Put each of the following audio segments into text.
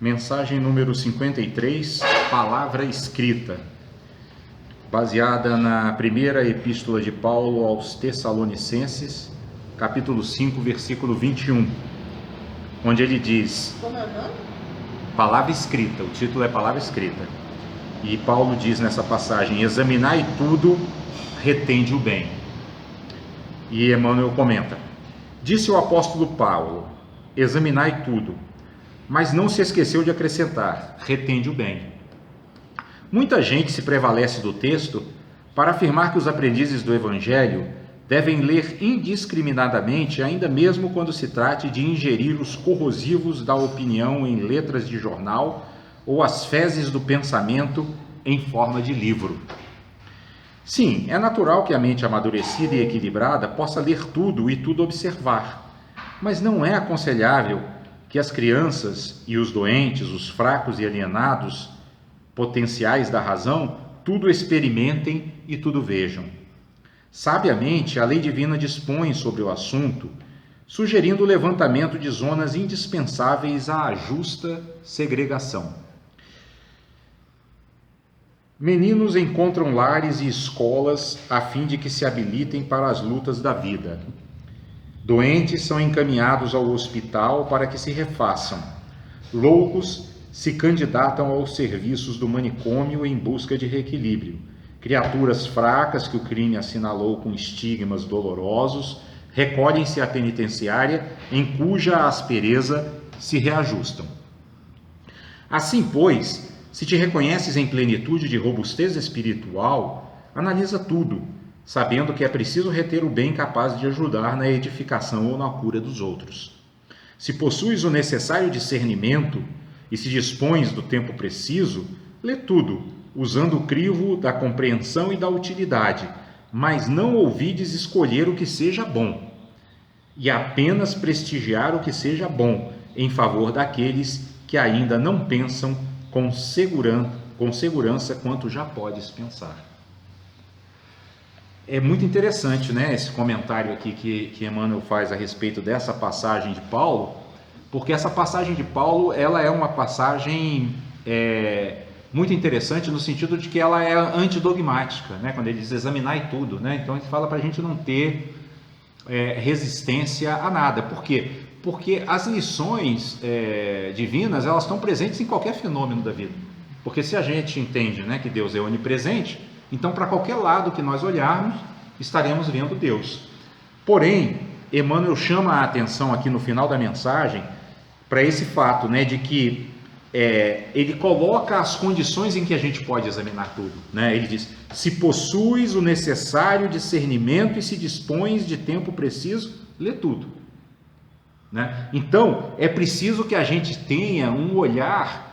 Mensagem número 53, Palavra Escrita, baseada na primeira epístola de Paulo aos Tessalonicenses, capítulo 5, versículo 21, onde ele diz, Como é o nome? Palavra Escrita, o título é Palavra Escrita, e Paulo diz nessa passagem, examinai tudo, retende o bem. E Emmanuel comenta, disse o apóstolo Paulo, examinai tudo, mas não se esqueceu de acrescentar, retende o bem. Muita gente se prevalece do texto para afirmar que os aprendizes do Evangelho devem ler indiscriminadamente, ainda mesmo quando se trate de ingerir os corrosivos da opinião em letras de jornal ou as fezes do pensamento em forma de livro. Sim, é natural que a mente amadurecida e equilibrada possa ler tudo e tudo observar, mas não é aconselhável que as crianças e os doentes, os fracos e alienados, potenciais da razão, tudo experimentem e tudo vejam. Sabiamente, a lei divina dispõe sobre o assunto, sugerindo o levantamento de zonas indispensáveis à justa segregação. Meninos encontram lares e escolas a fim de que se habilitem para as lutas da vida. Doentes são encaminhados ao hospital para que se refaçam. Loucos se candidatam aos serviços do manicômio em busca de reequilíbrio. Criaturas fracas que o crime assinalou com estigmas dolorosos recolhem-se à penitenciária em cuja aspereza se reajustam. Assim, pois, se te reconheces em plenitude de robustez espiritual, analisa tudo, sabendo que é preciso reter o bem capaz de ajudar na edificação ou na cura dos outros. Se possuis o necessário discernimento e se dispões do tempo preciso, lê tudo, usando o crivo da compreensão e da utilidade, mas não ouvides escolher o que seja bom, e apenas prestigiar o que seja bom, em favor daqueles que ainda não pensam com segurança quanto já podes pensar. É muito interessante, né, esse comentário aqui que Emmanuel faz a respeito dessa passagem de Paulo, porque essa passagem de Paulo, ela é uma passagem muito interessante no sentido de que ela é antidogmática, né, quando ele diz examinai tudo, né, então ele fala para a gente não ter resistência a nada. Por quê? Porque as lições divinas, elas estão presentes em qualquer fenômeno da vida, porque se a gente entende, né, que Deus é onipresente, então, para qualquer lado que nós olharmos, estaremos vendo Deus. Porém, Emmanuel chama a atenção aqui no final da mensagem para esse fato, né, de que ele coloca as condições em que a gente pode examinar tudo. Né? Ele diz, se possuis o necessário discernimento e se dispões de tempo preciso, lê tudo. Né? Então, é preciso que a gente tenha um olhar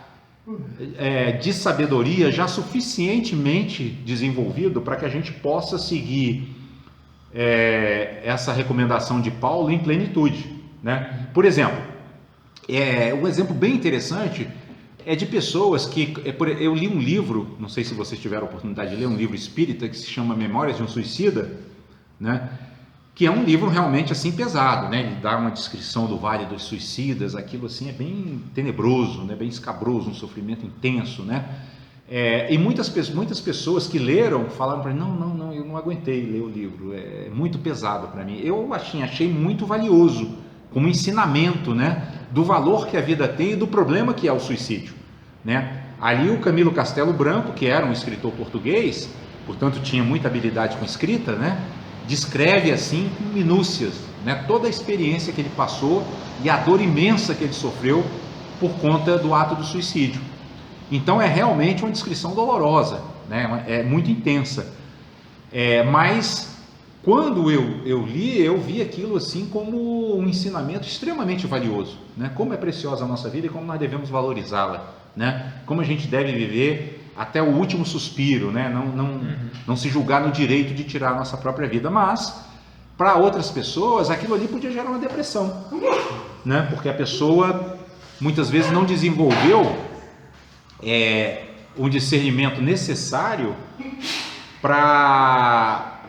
de sabedoria já suficientemente desenvolvido para que a gente possa seguir essa recomendação de Paulo em plenitude, né? Por exemplo, um exemplo bem interessante é de pessoas que... eu li um livro, não sei se vocês tiveram a oportunidade de ler, um livro espírita que se chama Memórias de um Suicida, né? Que é um livro realmente assim pesado, né? Ele dá uma descrição do Vale dos Suicidas, aquilo assim é bem tenebroso, né? Bem escabroso, um sofrimento intenso, né? E muitas pessoas que leram falaram para mim, não, eu não aguentei ler o livro, é muito pesado para mim. Eu achei muito valioso, como ensinamento, né? Do valor que a vida tem e do problema que é o suicídio, né? Ali o Camilo Castelo Branco, que era um escritor português, portanto tinha muita habilidade com escrita, né? Descreve assim com minúcias, né, toda a experiência que ele passou e a dor imensa que ele sofreu por conta do ato do suicídio. Então é realmente uma descrição dolorosa, né, é muito intensa. Mas quando eu li, eu vi aquilo assim como um ensinamento extremamente valioso, né, como é preciosa a nossa vida e como nós devemos valorizá-la, né, como a gente deve viver até o último suspiro, né? Não se julgar no direito de tirar a nossa própria vida, mas para outras pessoas aquilo ali podia gerar uma depressão, né? Porque a pessoa muitas vezes não desenvolveu o discernimento necessário para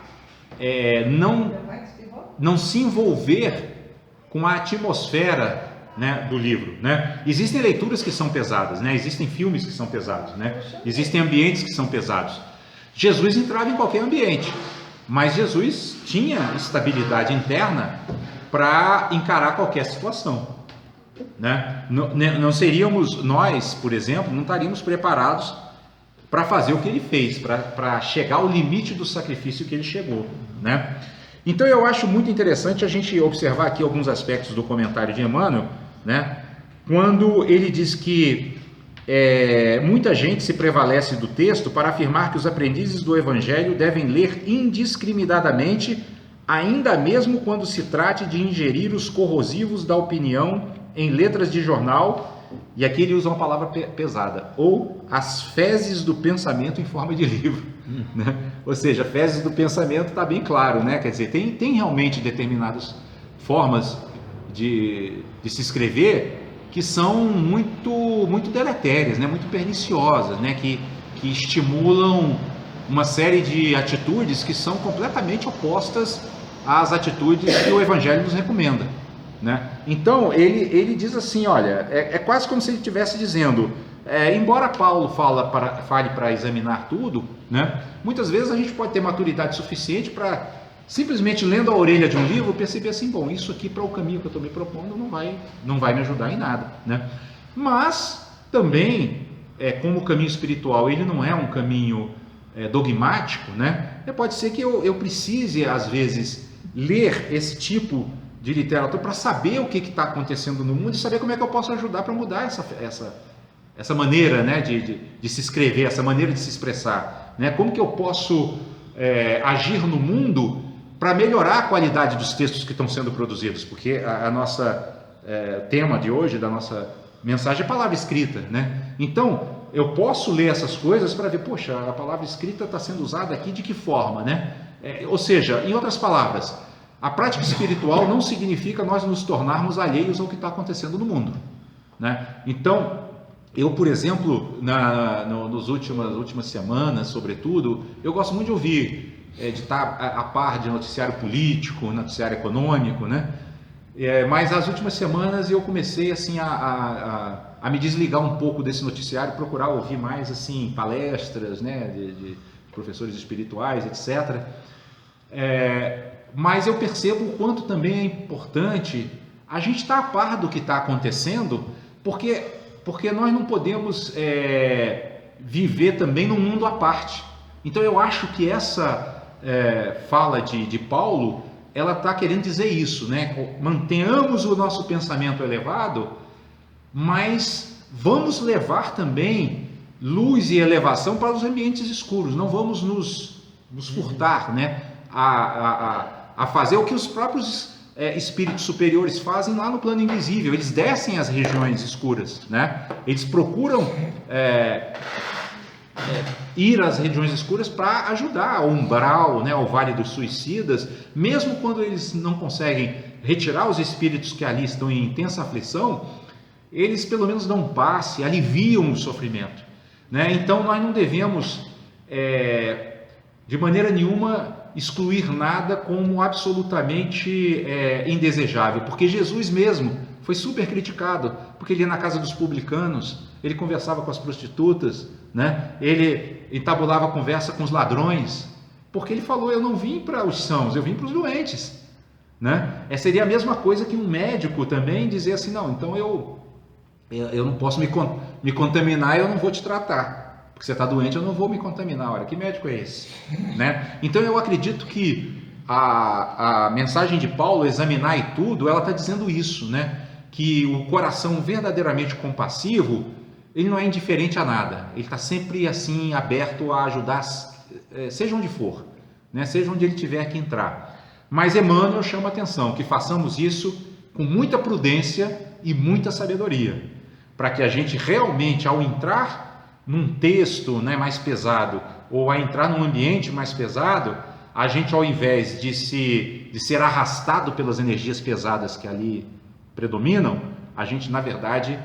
não se envolver com a atmosfera né, do livro, né? Existem leituras que são pesadas, né? Existem filmes que são pesados, né? Existem ambientes que são pesados. Jesus entrava em qualquer ambiente, mas Jesus tinha estabilidade interna para encarar qualquer situação, né? Não seríamos nós, por exemplo, não estaríamos preparados para fazer o que ele fez, para chegar ao limite do sacrifício que ele chegou, né? Então eu acho muito interessante a gente observar aqui alguns aspectos do comentário de Emmanuel, né? Quando ele diz que muita gente se prevalece do texto para afirmar que os aprendizes do Evangelho devem ler indiscriminadamente, ainda mesmo quando se trate de ingerir os corrosivos da opinião em letras de jornal, e aqui ele usa uma palavra pesada, ou as fezes do pensamento em forma de livro, né? Ou seja, fezes do pensamento está bem claro, né? Quer dizer, tem realmente determinadas formas de se escrever que são muito deletérias, né? Muito perniciosas, né? Que estimulam uma série de atitudes que são completamente opostas às atitudes que o Evangelho nos recomenda, né? Então ele diz assim, olha, é quase como se ele estivesse dizendo, embora Paulo fale para examinar tudo, né? Muitas vezes a gente pode ter maturidade suficiente para simplesmente lendo a orelha de um livro perceber assim, bom, isso aqui para o caminho que eu estou me propondo não vai me ajudar em nada, né? Mas também, como o caminho espiritual ele não é um caminho dogmático, né? Pode ser que eu precise às vezes ler esse tipo de literatura para saber o que está acontecendo no mundo e saber como é que eu posso ajudar para mudar essa maneira, né, de se escrever, essa maneira de se expressar, né? Como que eu posso agir no mundo para melhorar a qualidade dos textos que estão sendo produzidos, porque a nossa tema de hoje, da nossa mensagem, é palavra escrita, né? Então eu posso ler essas coisas para ver, poxa, a palavra escrita está sendo usada aqui de que forma, né? Ou seja, em outras palavras, a prática espiritual não significa nós nos tornarmos alheios ao que está acontecendo no mundo, né? Então, eu, por exemplo, nas últimas semanas, sobretudo, eu gosto muito de ouvir, de estar a par de noticiário político, noticiário econômico, né? Mas as últimas semanas eu comecei assim a me desligar um pouco desse noticiário, procurar ouvir mais assim palestras, né, de professores espirituais, etc. Mas eu percebo o quanto também é importante a gente estar a par do que está acontecendo, porque nós não podemos viver também num mundo à parte. Então eu acho que essa fala de Paulo, ela está querendo dizer isso, né? Mantenhamos o nosso pensamento elevado, mas vamos levar também luz e elevação para os ambientes escuros, não vamos nos furtar, né? A fazer o que os próprios espíritos superiores fazem lá no plano invisível. Eles descem às regiões escuras, né? Eles procuram ir às regiões escuras para ajudar ao umbral, né, ao vale dos suicidas, mesmo quando eles não conseguem retirar os espíritos que ali estão em intensa aflição, eles pelo menos dão um passe, aliviam o sofrimento, né? Então nós não devemos de maneira nenhuma excluir nada como absolutamente indesejável, porque Jesus mesmo foi super criticado, porque ele ia na casa dos publicanos, ele conversava com as prostitutas, né? Ele entabulava conversa com os ladrões, porque ele falou, eu não vim para os sãos, eu vim para os doentes, né? Seria a mesma coisa que um médico também dizer assim, não, então eu não posso me contaminar, eu não vou te tratar. Porque você está doente, eu não vou me contaminar. Olha, que médico é esse? Né? Então eu acredito que a mensagem de Paulo, examinar e tudo, ela está dizendo isso, né? Que o coração verdadeiramente compassivo, ele não é indiferente a nada. Ele está sempre assim aberto a ajudar, seja onde for, né? Seja onde ele tiver que entrar. Mas Emmanuel chama a atenção que façamos isso com muita prudência e muita sabedoria, para que a gente realmente, ao entrar num texto, né, mais pesado, ou a entrar num ambiente mais pesado, a gente, ao invés de ser arrastado pelas energias pesadas que ali predominam, a gente, na verdade,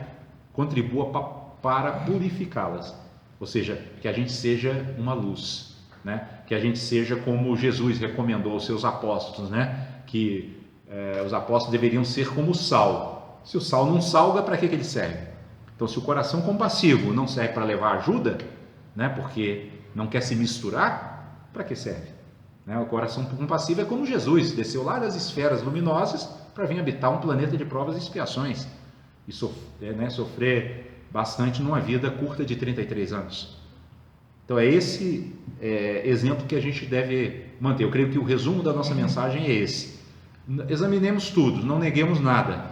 contribua para purificá-las. Ou seja, que a gente seja uma luz, né? Que a gente seja como Jesus recomendou aos seus apóstolos, né? Que os apóstolos deveriam ser como o sal, Se o sal não salga, para que ele serve? Então, se o coração compassivo não serve para levar ajuda, né, porque não quer se misturar, para que serve? Né? O coração compassivo é como Jesus, desceu lá das esferas luminosas para vir habitar um planeta de provas e expiações e sofrer bastante numa vida curta de 33 anos. Então é esse exemplo que a gente deve manter. Eu creio que o resumo da nossa mensagem é esse. Examinemos tudo, não neguemos nada,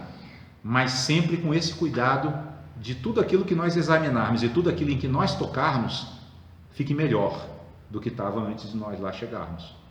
mas sempre com esse cuidado de tudo aquilo que nós examinarmos e tudo aquilo em que nós tocarmos fique melhor do que estava antes de nós lá chegarmos.